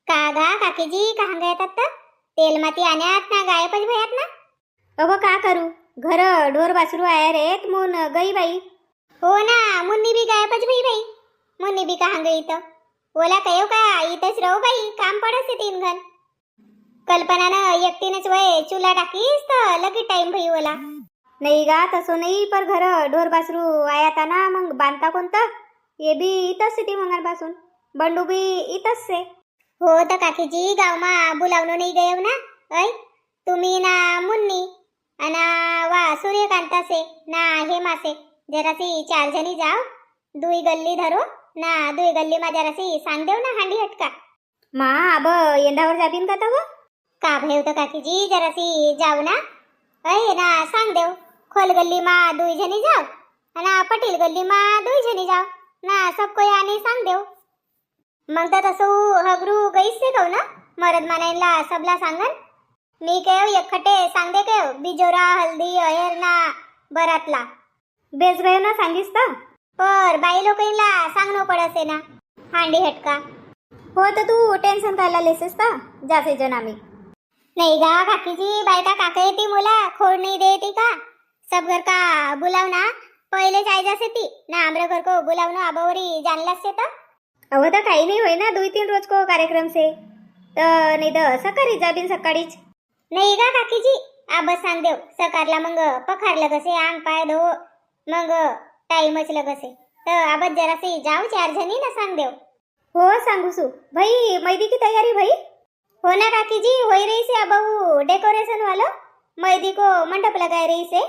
का गा काकीजी कहाँ गए तब तक तेल माती आण्यात ना गायबच भयात ना. अगो का करू घर ढोर वासरू आहे रे म्हणून गई बाई. हो ना मुन्नी बी गायबच भई बाई. मुन्नी बी कहाँ गई तो ओला कयो का इथंच राहू बाई काम पडस तीन घन. कल्पनानं एकटीनेच वय चुला टाकीस तर लगी टाइम भई ओला. नाही गा तसं नाही पर घर ढोर वासरू आयाता ना मग बांधता कोणतं ये बी इथंच सिटी मंगारपासून बंडू बी इथंच से. हो तर काकीजी गावमा बुलावणं नाही गयो ना. ऐ तुम्ही ना मुन्नी अना वा सूर्यकांता से ना हे मासे जरासी 4 जणी जाव दुई गल्ली धरो ना दुई गल्ली मा जरासी सांग देव ना हांडी हटका. मा अब यंदावर जाबीन का तव का भय होतं काकीजी जरासी जाव ना. ऐ ना सांग देव खोल गल्ली मा दुई जणी जाव अना पटेल गल्ली मा दुई जणी जाव ना सब कोई आने सांग देव. मग तर तसं हगरू गईस से कहू ना मरद मानायला सबला सांगन. मी केव एकखटे सांग दे केव बिजोरा हल्दी अहेर ना बरातला बेस गयो ना सांगीस तर. पर बाई लोकांना सांगणं पडसे ना हांडी हटका. हो तर तू टेन्शन कायला लेसेस तर जासे जण आम्ही. नहीं गा काकीजी बायका काका येती मोला खोड नहीं देती का. सब घर का बुलाव ना पहले चाय जासे ती ना आमरे घर को बुलावनो आबावरी जानलास से तर. अहो तर काही नाही होय ना 2-3 रोज को कार्यक्रम से तर नाही तर सकाळी जाबीन सकाळीच. नाही गा काकीजी आबस सांग देव सकारला मग पखारलं कसे अंग पाय धो मग टाइमच लगसे तर आबस जरासे जाऊ 4 जणी ना सांग देव. हो सांगू सु भाई मैदी की तयारी भाई. हो ना काकीजी होई रही से अबू डेकोरेशन वालो मैदी को मंडप लगाए रही से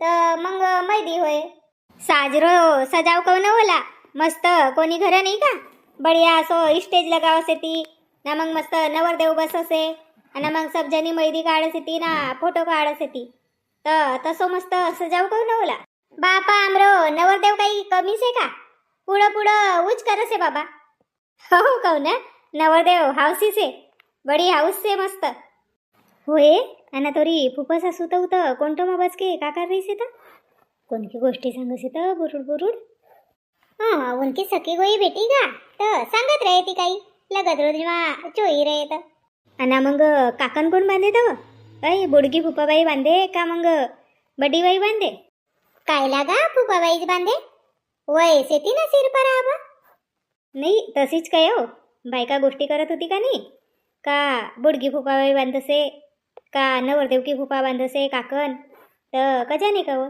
तर मग मैदी होय. साजरो सजाव कवन होला मस्त कोणी घर नाही का बढिया असो स्टेज लगावसे ती ना मग मस्त नवरदेव बससे आणि मग सब जणी मैदी काढसे ती ना फोटो काढसे ती तर तसो मस्त सजाव कवन होला. बापा आमरो नवरदेव काही कमी से का पुढं पुढं उच करसे बाबा. हो कहू ना नवरदेव हाऊसी से बडी हाऊस से मस्त होय. आणि तोरी फुफस असू तर कोणतं मग बस के का कर रही से तर कोणकी गोष्टी सांगसे तर बुरुड बुरुड. हाँ उनकी सखी कोई बेटी का तर सांगत रहे ती काही लगत रोज मा चोई रहे तर. आणि मग काकन कोण बांधे तव बाई बुडगी फुपाबाई बांधे का मग बडी बाई बांधे. काय लागा फुपाबाईच बांधे वय सेती ना सिर पर आबा. नाही तशीच काय हो बायका गोष्टी करत होती का नाही का बुडगी फुपाबाई बांधसे का नवरदेव की फुपा बांधसे काकन तर कजा नाही का हो.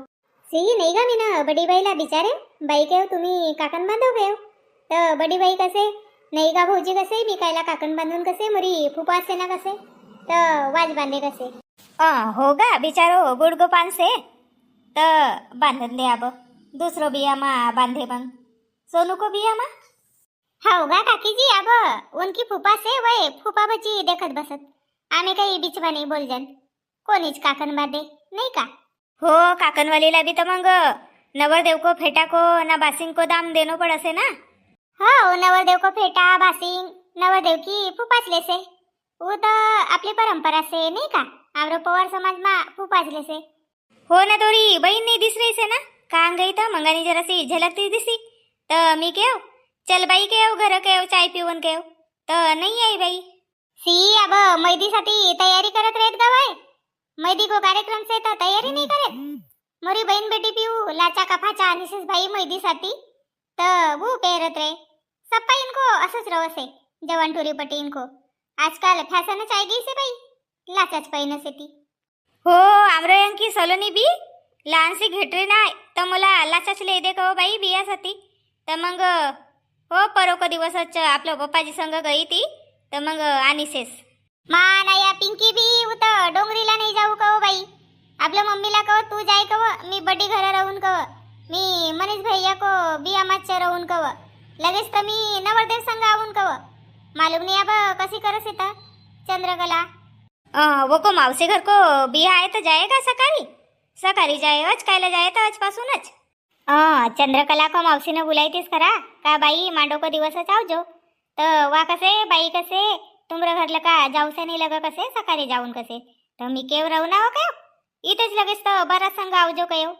सी नाही का मी ना बडी बाईला बिचारे बाई केव तुम्ही काकन बांधव केव तर बडी बाई कसे नाही का भाऊजी कसे मी कायला काकन बांधून कसे मरी फुपा असे ना कसे तर वाज बांधे कसे. हो गा बिचारो गुडगो पानसे तर बांधन दे अब दुसरं बिया मा बांधे मग सोनू को बिया मा. हाव गा काकीजी अब उनकी फुपा से वय फुपा बची देखत बसत आम्ही काही बिचवा नाही बोलजन कोणीच काकन बांधे नाही का. हो काकनवालीला भी तर मग नवरदेव को फेटा को ना बासिंग को दाम देनो पड़से ना. हो नवरदेव को फेटा बासिंग नवरदेव की फुपाचले से वो तर आपली परंपरा से नाही का आमरो पवार समाज मा फुपाचले से. हो ना तोरी बहीण नाही दिस रही से ना कान गई तर मंगानी जरासी झलकती दिसी तर मी केव चल बाई केव घर केव चाय पिवन केव तर नाही आई बाई. सी अब मैदीसाठी तयारी करत रहेत गवाय मैदी को कार्यक्रम से तर तयारी नाही करत. मोरी बहीण बेटी पिऊ लाचा कफाचा निशेष भाई मैदीसाठी तर वो पेरत रे सप्पा इनको असंच रवसे जवान टोरी पटी इनको आजकाल फॅशनच आहे गई से बाई लाचाच पहिन से ती. हो आमरयांकी सलोनी बी लहानशी घेटरी नाही तर मला लाचाच ले दे का बाई बियासाठी तर मग हो परोक दिवसच आपलं पप्पाजी संग गई ती तर मग आणीसेस. मा नाया पिंकी बी उत डोंगरीला नाही जाऊ कव बाई आपल्या मम्मीला कव तू जाय कव मी बडी घर राहून कव मी मनीष भैया को बिया माच्या राहून कव लगेच तर मी नवरदेव संग आऊन कव मालूम नाही अब कशी करस येतं चंद्रकला. वो को मावसे घर को बिया आहे तर जाएगा सकाळी सकाळी जाए आज कायला जाए तर आजपासूनच. चंद्रकला को मौसी ने बुलाईतीस करा का बाई मांडो को दिवसच आवजो तर वा कसे बाई कसे तुमरे घरला का जाऊसे नाही लगा कसे सकाळी जाऊन कसे तर मी केव राहू ना हो काय इथेच लगेच तर बराच संग आवजो कयो.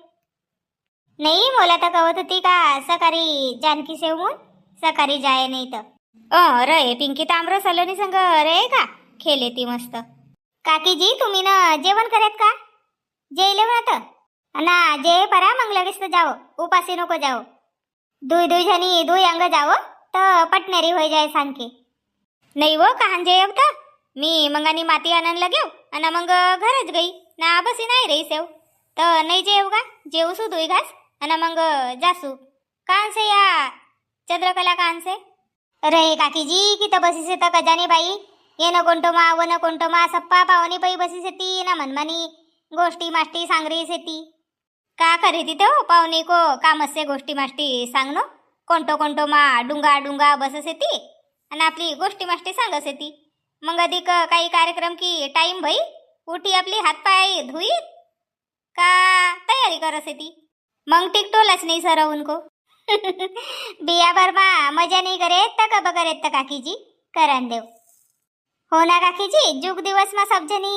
नाही मला तर कवत होती का सकाळी जानकी सेवून सकाळी जाय नाही तर रे पिंकी तांब्र सलोनी संग रे का खेले ती मस्त. काकीजी तुम्ही ना जेवण करत का? जेवले आता ना जे परा मग लगेच तर जाओ, उपासी नको जाओ. दुई दुई जणी दुई अंग जाओ तर पटनेरी होई जाय सांगके. नाही वो कहान जेव तर मी मंगानी माती आनंद लगेव आणि मग घरच गई ना बसी नाही रही सेव तर नाही जेव का जेवसू दुई घास आणि मग जासू कान से या चंद्रकला कान से. अरे काकीजी की तर बसी से तर कजानी बाई ये न कोणतो मा व न कोणतो मा सप्पा पावनी पै बसी सेती ना मनमानी गोष्टी माष्टी सांगरी सेती. का करे तिथे हो पाहुणे को कामस्य गोष्टी माष्टी सांगनो कोणतो कोणतो मा डुंगा डुंगा बसस येती आणि आपली गोष्टी माष्टी सांगस येती. मग अधिक काही कार्यक्रम की टाइम भई उठी आपली हातपाय धुई का तयारी करस येती मग टिकटोलच नाही सर उनको. बिया बरमा मजा नाही करे तर कब करे तर काकीजी करान देव. हो ना काकीजी जुग दिवस मा सब जणी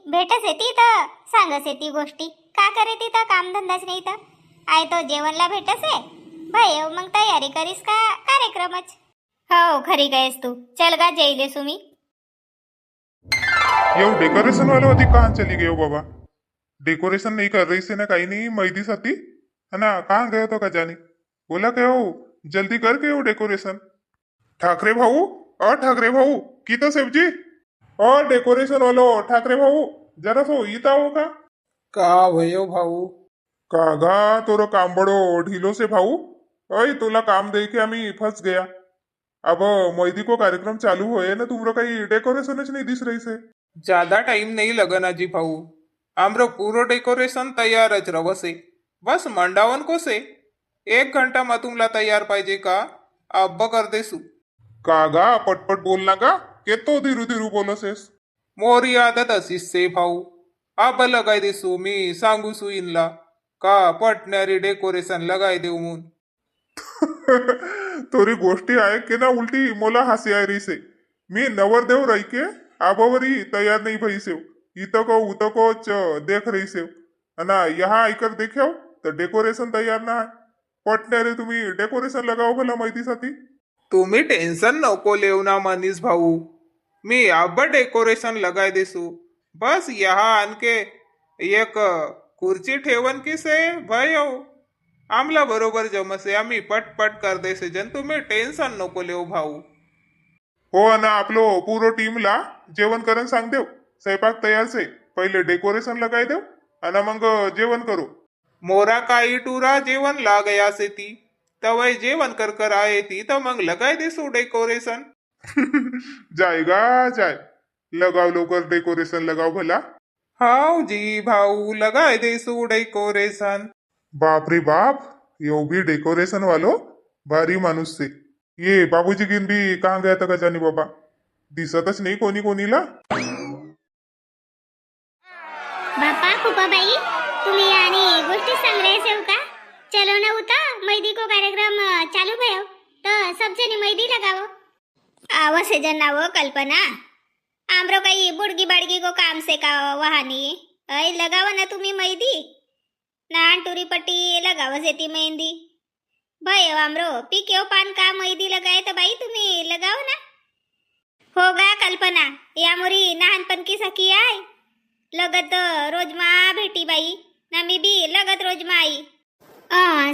भेटस येती तर सांगस येती गोष्टी का करे ती तर काम धंदाच नाही तर आय तो जेवणला भेटस आहे भाई मग तयारी करीस का कार्यक्रमच. हो खरी गयस तू चल गा जेईले सुमी. ये डेकोरेशन वाले होती कहाँ चली गई हो बाबा? डेकोरेशन नहीं कर रही से ना कहीं नहीं मेहंदी साथी है ना, कहाँ गए तो का जानी. बोला क्या हो जल्दी करके हो डेकोरेशन. ठाकरे भाऊ और ठाकरे भाऊ की तो शिवजी और डेकोरेशन वालो ठाकरे भाऊ जरा सो इता हो का भयो भाऊ. का तोरो काम बड़ो ढीलो से भाऊ. अय तुला काम दे के आम्ही फंस गया. अब मेहंदी को कार्यक्रम चालू होए ना तुमरो काही डेकोरेशन नहीं दिस रही से. ज्यादा टाइम नहीं लगना जी भाऊ. आमरो पूरो डेकोरेशन तैयार ज रवसे बस मंडावन को से 1 घंटा में तुमला तैयार पाहिजे का अब कर देसू. कागा पटपट बोलना का के तो धीरू धीरू बोलसेस. मोरी आदत अशीच से भाऊ. अब लगाय देसू मी सांगू सू इनला का पटणारी डेकोरेशन लगाय देऊ म्हणून. तोरी गोष्टी आहे के ना उलटी मोला हसी आहे रही से. मी नवरदेव रही के आबावरी तैयार नहीं भई सेव इतो को उतो को देख रही सेव ना यहाँ आकर देखे तो डेकोरेशन तैयार ना है. पटने रे तुम्ही डेकोरेशन लगाओ भला माहिती साथी. तुम्ही टेन्शन नको लेऊ ना मनीष भाऊ. मी अब डेकोरेशन लगाय देसू बस यहाँ आणके एक खुर्ची ठेवन की से भयो आमला बरोबर जमसे आम्ही पटपट कर देसे जन तुम्ही टेन्शन नको लेऊ भाऊ. हो ना आपलो पूरो टीमला जेवण करून सांग देव. स्वयंपाक तयार से पहिले डेकोरेशन लगाय देव आणि मग जेवण करू. मोरा काही टुरा जेवण ला गया से ती तवय जेवण कर आये ती तर मग लगाय देसू डेकोरेशन. जाएगा जाए लगाओ लवकर डेकोरेशन लगाओ भला. हाउ जी भाऊ लगाय देसू डेकोरेशन. बाप रे बाप यो भी डेकोरेशन वालो भारी माणूस से. ये बाबूजी गिन भी कहाँ गया था का जानी बाबा दिसतच नाही कोणी कोणीला. बापा कुपाबाई तुम्ही आणि गोष्टी सांग रहे हो का? चलो ना उता मेहंदी को कार्यक्रम चालू भयो तो सब जनी मेहंदी लगाओ. आवसे जनावो कल्पना आमरो काही बुडगी बाडगी को काम से का वहानी अय लगावा ना तुम्ही मेहंदी नान टुरी पट्टी लगावस येती मेहंदी. भाई आमरो पिकेव पान का मेहंदी लगाए तर बाई तुम्ही लगाओ ना. होगा कल्पना या मोरी लहानपण की सखी आहे लगत रोज मा भेटी बाई ना मी बी लगत रोज मा आई.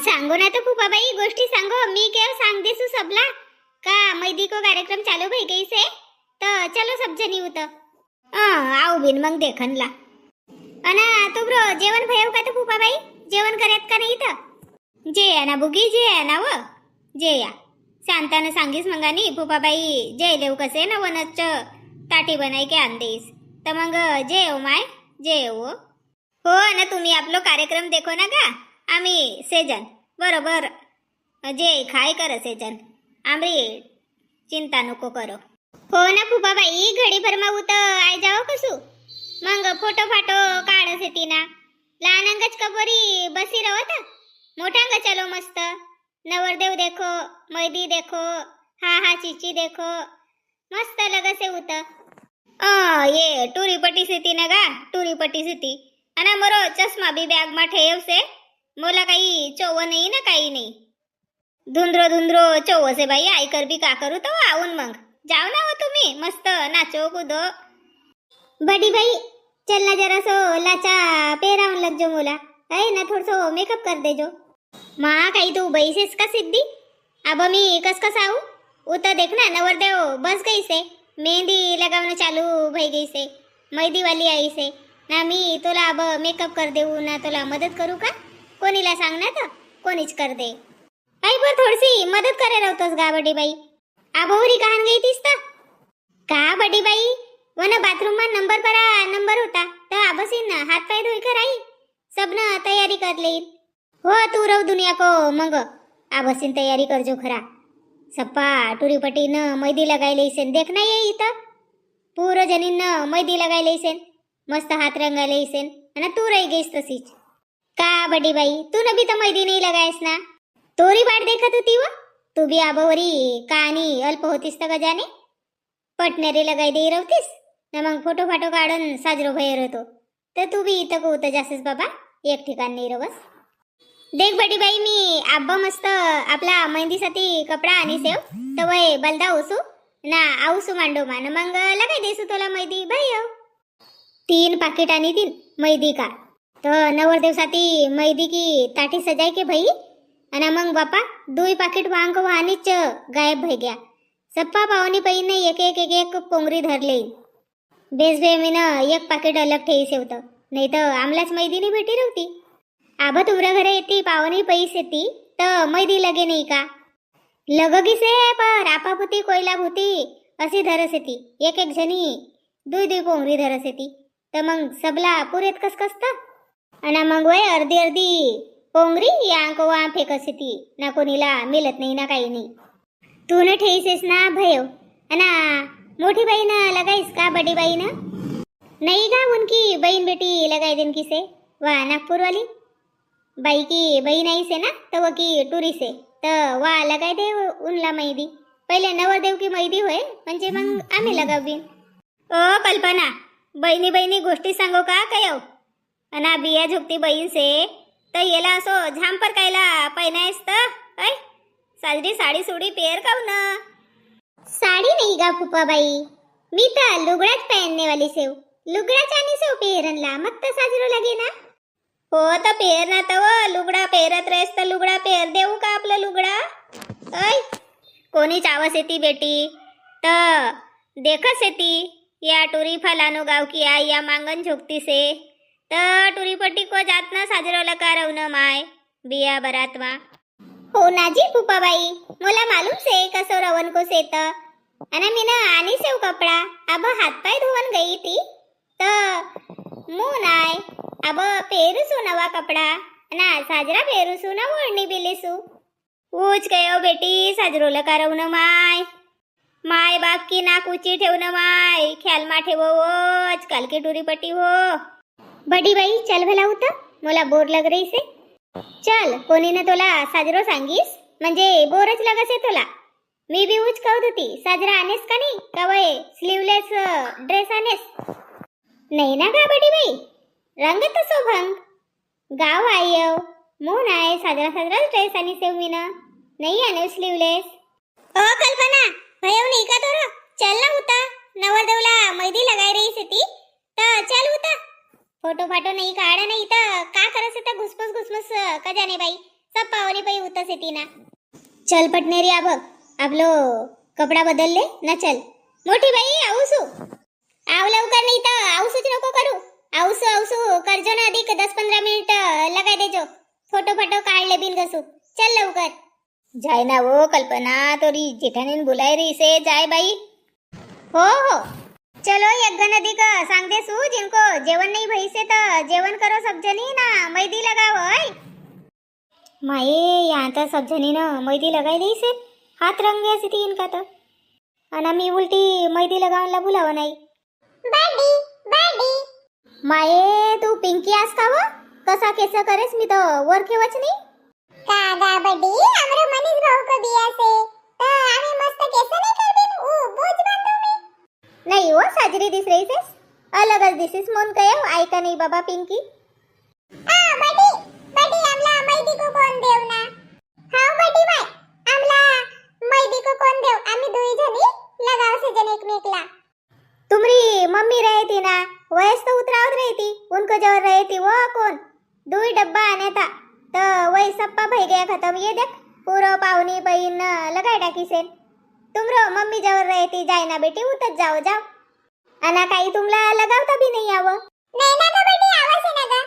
सांगो ना तो फुफाबाई गोष्टी सांगो मी क्या सांग देसू सबला का मेहंदी को कार्यक्रम चालू भई गई से तो चलो सब जनी उत. आऊ बिन मग देखन ला. अना तुमरो जेवण भयो का तो फुफाबाई जेवण करत का नाही तर. जे या ना बुगी जे या ना व जे या शांतानं सांगीस मंगानी फुफाबाई जय देव कसे ना वनच ताटी बनाई के आणदेस तर मग जेव माय जेव. हो ना तुम्ही आपलो कार्यक्रम देखो ना का आम्ही सेजन बरोबर जे खाय कर सेजन आमरी चिंता नको करो. हो ना फुफाबाई घडी भर मग उत आय जाओ कसू मग फोटो फाटो काढस येती ना. लहान अंगच कबोरी बसी रवत मोठ्यांग चलो मस्त नवरदेव देखो मेहंदी देखो हा चिची देखो मस्त लगसे उत. ये टूरी पट्टी सेती ना गा टूरी पट्टी सेती आणि मरो चष्मा बी बॅग मा ठेव से मोला काही चोव नाही ना काही नाही. धुंद्रो धुंद्रो चौवसे बाई आयकर बी का करू तो आऊन मग जाओ ना हो तुम्ही मस्त नाचो कूदो. बड़ी भाई चल ना जरा सो लाचा पेरावन लग जो मोला है ना थोड़ा सो मेकअप कर दे जो. माँ काही तू बैसेस का सिद्धी. अब मी कस कस आऊ उतर देखना नवरदेव बस गई से मेहंदी लगावणं चालू भई गई से मेहंदी वाली आई से ना मी तुला अब मेकअप कर देऊ ना तुला मदत करू का. कोणीला सांग ना तर कोणीच कर दे. आई पर थोडीशी मदत करे राहतोस गा बडी बाई. आबोरी कहान गई तीस तर का बडी बाई वन बाथरूम में नंबर होता तो आबसीन हाथ पाय धोई कर आई सबन तयारी कर लेईन. हो तू रव दुनिया को मग आबसीन तयारी करजो खरा. सप्पा टुरीपटी न मैदी लगाई लईसेन देख ना ये इथं पूर जनीन मैदी लगाई लईसेन मस्त हात रंगाई लईसेन आणि तू रही गईस तशीच. का बडी बाई तू न भी तो मैदी नहीं लगायस ना. तोरी बाट देखत होती व तू भी आबवरी कहाणी अल्प होतीस तर गजाने पटनेरी लगाई दे रवतीस ना मग फोटो फाटो काढून साजरो भयर होतो तर तू बी इथं को उतर जासेस बाबा एक ठिकाण नाही रवस. देख बडी बाई मी आब्बा मस्त आपला मेहंदीसाठी कपडा आणि सेव तवय बलदा उसू ना आऊसू मांडो मान मग लगाई देसू तुला मेहंदी भाई. 3 पाकिट आणि 3 मेहंदी का तर नवरदेवसाठी मेहंदी की ताटी सजाय के भाई आणि मग बापा 2 पाकिट वांग वाहनीच गायब भई गया. सप्पा पावनी पहिन एक एक एक एक पोंगरी धरले. बेस बे मी एक पाकिट अलग ठेई सेवत नाही तर आमलाच मेहंदी नाही भेटी रवती. आबा तुमरा घरे येती पावनी पैस येती तर मेहंदी लगे नाही का. लगगी से पर आपापुती कोयला भूती अशी धरस येती एक एक जणी 2 पोंगरी धरस येती तर मग सबला पुरेत कस कसत आणि मग वय अर्धी अर्धी पोंगरी या अंकवा फेकस येती ना कोणीला मिळत नाही ना काही नाही. तू न ठेईसेस ना भयो अना मोठी बहीण लगाईस का बड़ी बहीण नहीं का उनकी बहन बेटी लगाई दिन की से वाह नागपुर वाली बाई की बहीण आई से ना तो वो की टूरी से तो वाह लगाई दे उनला मेहंदी. पहिले नवरदेव की मेहंदी होय म्हणजे मग आम्ही लगावीन. ओ कल्पना बहिणी बहिणी गोष्टी सांगो का काय अना बिया झुकती बहीण से तर येला असो झांपर कायला पैनायस तर ऐ साजरी साडी सोडी पेर काऊ ना. साड़ी नहीं गा फूफा बाई मी तर लुगड़ाच पहनने वाली सेव लुगड़ा चानी सेव पेरनला मग तर साजरो लगे ना. हो तर पेर ना तव लुगडा पेरत रेस तर लुगडा पेर देऊ का आपलं लुगडा. ऐ कोणी चावस येती बेटी तर देखस येती या टुरी फलानो गाव की आई या मांगन झोकती से तर टुरी पट्टी को जात ना साजरो लका रवनं माय बिया बरातवा. हो ना जी फूफा बाई मला मालूम से कसो रवन को सेत आणि मी ना आनी सेव कपड़ा अब हाथ पाय धोवन गई थी तर मुंह नाय अब पेरूसू नवा कपड़ा ना साजरा पेरूसू ना ओढणी बिलीसू. ऊच गयो बेटी साजरो लका रवनं माय माय बाप की नाक ऊंची ठेवणं माय ख्याल मा ठेवो आजकाल की टुरी पट्टी हो. बड़ी बाई चल भला होता मला बोर लग रही से. चल कोणी ना तुला साजरो सांगीस म्हणजे बोरच लगसे तुला. मी बी उच कहत होती साजरा आनेस का नाही का वय स्लीवलेस ड्रेस आनेस नाही ना का बडी बाई रंग तसो भंग गाव आयव मून आहे साजरा साजरा ड्रेस आणि सेव मी ना नाही आने स्लीवलेस. ओ कल्पना भयो नाही का तोर चल ना होता नवरदेवला मेहंदी लगाई रही ती तर चल होता. फोटो फाटो नाही काढा नाही तर का करस तर घुसपस का जाने बाई सब पावनी पई उतस येती ना. चल पटनेरी अब आपलो कपडा बदलले ना चल. मोठी बाई आऊसू आव लवकर नाही तर आऊसूच नको करू. आऊसू करजो ना अधिक 10-15 मिनिट लगाय देजो फोटो फाटो काढले बिन घसू. चल लवकर जाय ना वो कल्पना तोरी जेठानीन बुलाय रही से जाय बाई. हो चलो एक गण अधिक सांग दे सू जिनको जेवण नहीं भई से तो जेवण करो सब जनी ना मेहंदी लगाओ. माये यहाँ तो सब जनी ना मेहंदी लगाई दी से हाथ रंग गया सी इनका तो अना मी उल्टी मेहंदी लगावला बुलाव नाही. माये तू पिंकी आस का वो कसा केसा करेस मी तो वर केवच नाही का गा बडी हमरो मनीष भाऊ को दिया से तो आम्ही मस्त केस नाही करबिन ऊ बोज बांधू मी नाही वो साजरी दिस रही से अलगच दिसिस मोन कयो ऐका नाही बाबा पिंकी. बडी आमला मेहंदी को कोण देव ना. हां बडी बाय मम्मी रहती ना वयस तो उतरावत रहती उनको जोर रहती वो कौन दुई डब्बा आने था तो वही सप्पा भई गया खत्म ये देख पूरा पावनी बहन लगाई टाकी से तुम रो मम्मी जवर रहती जाए ना बेटी उतर जाओ जाओ अना काही तुमला लगावता भी नहीं आवं नाही ना ग बेटी आवसे ना ग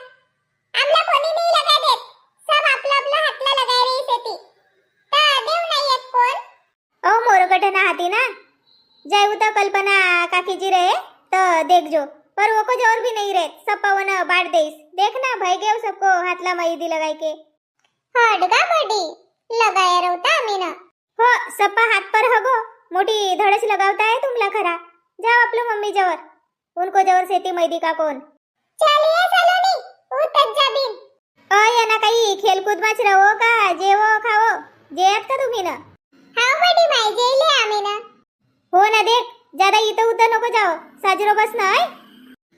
आमला कोणी नाही लगा देत सब आपला आपला हातला लगाई रही सेती ता देव नाही एक कोण ओ मोरगठना हाती ना जय उता कल्पना काकी जी रहे तो देख जो पर वो कुछ और भी नहीं रहे सब पवन बांट देस देखना भाई गए सबको हाथला मेहंदी लगाई के हडगा बडी लगाया रहता मीना हो सप्पा हाथ पर हगो मोटी धड़स लगावता है तुमला खरा जाओ आपलो मम्मी जवर उनको जवर सेती मेहंदी का कोण चलिए सलोनी उतर जा बिन ओय ना काही खेलकूद माच रहो का जेवो खाओ जेयत का तुम्ही ना हां बडी माई जेले आम्ही ना हो ना देख ज्यादा इथं उतर नको जाओ साजरो बस नाही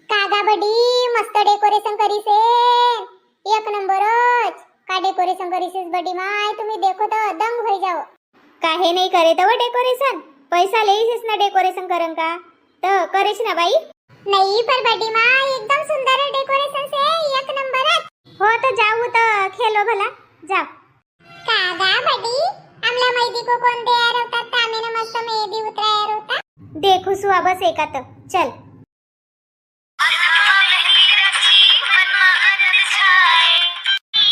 कागा बडी मस्त डेकोरेशन करीसे एक नंबरच का डेकोरेशन करीसेस बडी माय तुम्ही देखो तो दंग होई जाओ काहे नाही करे तो डेकोरेशन पैसा लेईसेस ना डेकोरेशन करन का तो करेश ना बाई नहीं पर बडी माय एकदम सुंदर डेकोरेशन से एक नंबरच हो तो जाऊ तो खेलो भला जाओ कागा बडी आमला मेहंदी को कोण तयार होता तामेने मस्त मेहंदी उतराया होता देखू सुआ बस एकात चल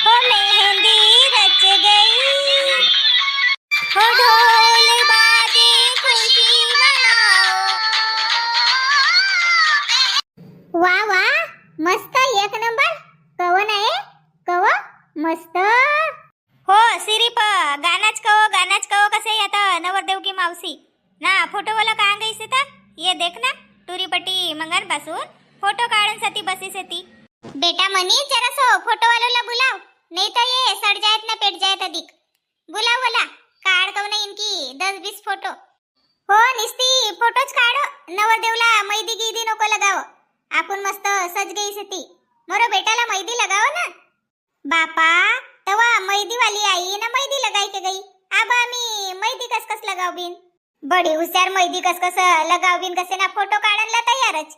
हो मेहंदी रच गई हो ढोल बाजे खुशी मनाओ वाह वाह मस्त एक नंबर कवन आहे कव मस्त हो सिरीप गानाच कहो कसे आता नवरदेव की मावशी ना फोटो वाला कहाँ गई से था ये देखना टुरीपट्टी मंगान पासून फोटो काढण्यासाठी बसी से ती बेटा मनी जरा सो फोटो वालोला बुलाव नहीं तो ये सड़ जायत ना पेट जायत अधिक बुलाव बोला काढ कव ना इनकी 10-20 फोटो हो निस्ती फोटोच काढो नवरदेवला मेहंदी गिदी नको लगाव आपण मस्त सज गई से ती मोरो बेटाला मेहंदी लगाव ना बापा तवा मेहंदी वाली आई ना मेहंदी लगाई के गई अब आम्ही मेहंदी कस लगाव बिन बड़ी हुशार मेहंदी कस लगाव बिन कसे ना फोटो काढायला तयारच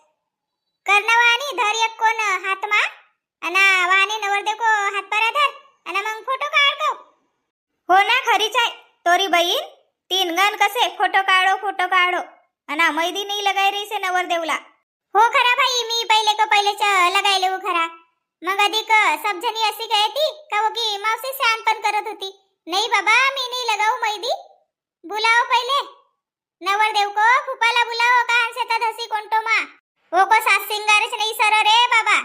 करना वाणी धर एक कोण हातमा अना वाणी नवरदेव को हात पर धर अना मग फोटो काढ हो ना खरीच आहे तोरी बहीण 3 गण कसे फोटो काढो अना मेहंदी नहीं लगाई रही से नवरदेवला हो खरा भाई मी पहिले को पहिलेच लगायले हो खरा मग अधिक सब जणी अशी कहती का वो की मावशी शानपन करत होती नहीं बाबा मी नहीं लगाऊ मेहंदी बुलाओ पहिले नवरदेव को फुपाला बुलाओ कान से तद हसी कोंटो मा वो को सास सिंगारच नहीं सर रे बाबा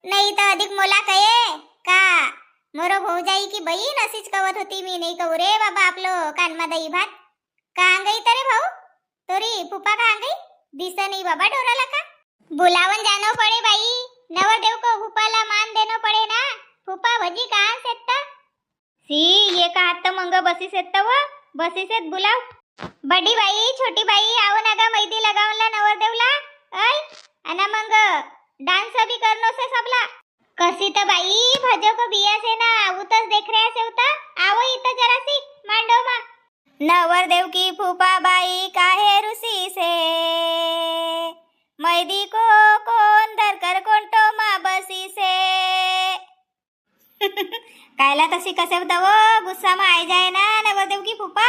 नहीं तो अधिक मोला कहे का मोरो भौजाई की बहीण अशीच कवत होती मी नहीं कहू रे बाबा आपलो कानमा दही भात कहाँ गई तरे भाऊ तोरी फुपा कहाँ गई दिस नहीं बाबा डोराला का बुलावन जानो पड़े भाई नवरदेव को फुपाला मान देनो पड़े ना फुपा भजी कहाँ सेत्ता सी ये का हात मंग बसी सेत व बसी सेत बुलाव बड़ी बाई छोटी बाई आओ ना गा मेहंदी लगावला नवरदेवला ऐ अना मंग डांस भी करनो से सबला कसी तो बाई भजो को बिया से ना उतस देख रहे से उता आओ इता जरा सी मांडो मा नवरदेव की फूफा बाई काहे रुसी से मेहंदी को कोण धर कर कोंटो मा बसी से कायला तशी कसे होता गुस्सा में आय जाए ना नवरदेव की फूफा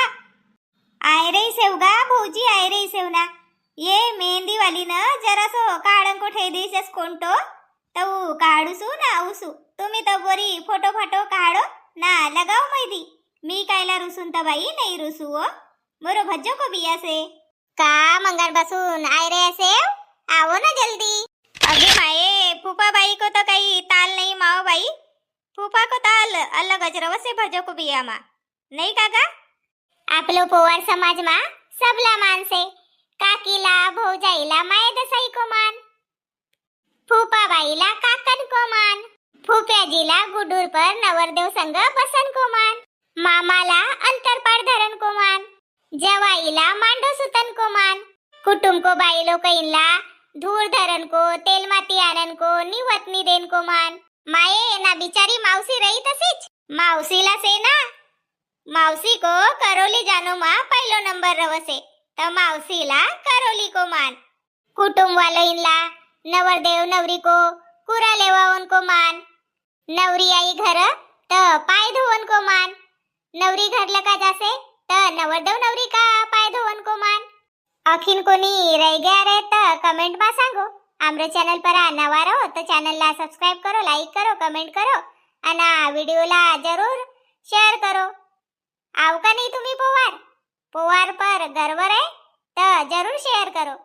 आय रही सेवगा भौजी आय रही सेवना ये मेहंदी वाली न जरा सो काढन को ठे दिसेस कोंटो तू काढूसू ना उसू तुम्ही तो बोरी फोटो फाटो काढो ना लगाओ मेहंदी मी कायला रुसून तर बाई नाही रुसू हो मोरो भज्जो को बिया से का मंगार बसून आय रे से आओ ना जल्दी अगे माये फूफा बाई को तो कहीं ताल नहीं माओ बाई फूफा को ताल अलग अजरव से भजो को बिया मा नहीं काका आपलो पोवार समाज मा सबला मान से काकीला भौजाईला माय दसाई को मान फूफा बाईला काकन को मान फूफ्याजीला गुडूर पर नवरदेव संग बसन को मान मामाला अंतरपाड़ धरन को मान जवाईला मांडो सुतन को मान कुटुंब को बाई लोकइनला धूर धरन को तेल माती आनन को निवतनी देन को मान माये ना बिचारी मावसी रही तसीच मावसीला से ना मावसी को करोली जानो मा पहलो नंबर रवसे तो मावसीला करोली को मान कुटुंब वालों इनला नवरदेव नवरी को कुरा लेवा उनको मान, नवरी आई घर त पाय धोवन को मान, नवरी घरला का जासे त नवरदेव नवरी का पाय धोवन को मान. अखिन कोणी रह गया रे त कमेंट में सांगो. आमरे चैनल पर आ नवा रहो तो चैनल ला सब्सक्राइब करो, लाइक करो, कमेंट करो आणि व्हिडिओ ला जरूर शेअर करो. आव का नहीं तुम्ही पोवार पर गर्व रे तो जरूर शेअर करो.